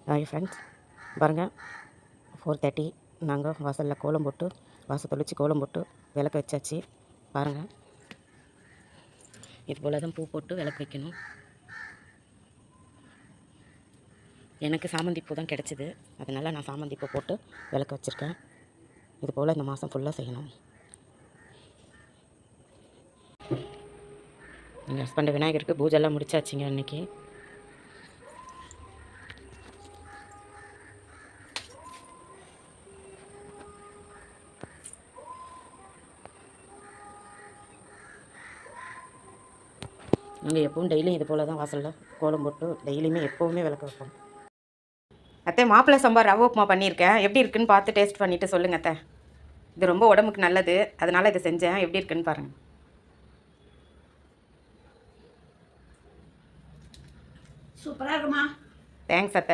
Hi friends, பாருங்கள் 4:30 நாங்கள் வாசலில் கோலம் போட்டு வாசல் தொளிச்சு கோலம் போட்டு விளக்கு வச்சாச்சு. பாருங்கள், இது போல் தான் பூ போட்டு விளக்கு வைக்கணும். எனக்கு சாமந்தி பூ தான் கிடச்சிது, அதனால் நான் சாமந்தி பூ போட்டு விளக்கு வச்சுருக்கேன். இது போல் இந்த மாதம் ஃபுல்லாக செய்யணும். எங்கள் ஹஸ்பண்ட் விநாயகருக்கு பூஜைலாம் முடிச்சாச்சுங்க இன்றைக்கி. நாங்கள் எப்பவும் டெய்லியும் இது போல் தான் வாசலில் கோலம் போட்டு டெய்லியுமே எப்போவுமே விளக்கு வைப்போம். அத்தை, மாப்பிள்ளை சம்பார் ரவை உப்புமா பண்ணியிருக்கேன். எப்படி இருக்குன்னு பார்த்து டேஸ்ட் பண்ணிவிட்டு சொல்லுங்கள் அத்தை. இது ரொம்ப உடம்புக்கு நல்லது, அதனால் இதை செஞ்சேன். எப்படி இருக்குன்னு பாருங்கள். சூப்பராக இருக்குமா? தேங்க்ஸ் அத்தை.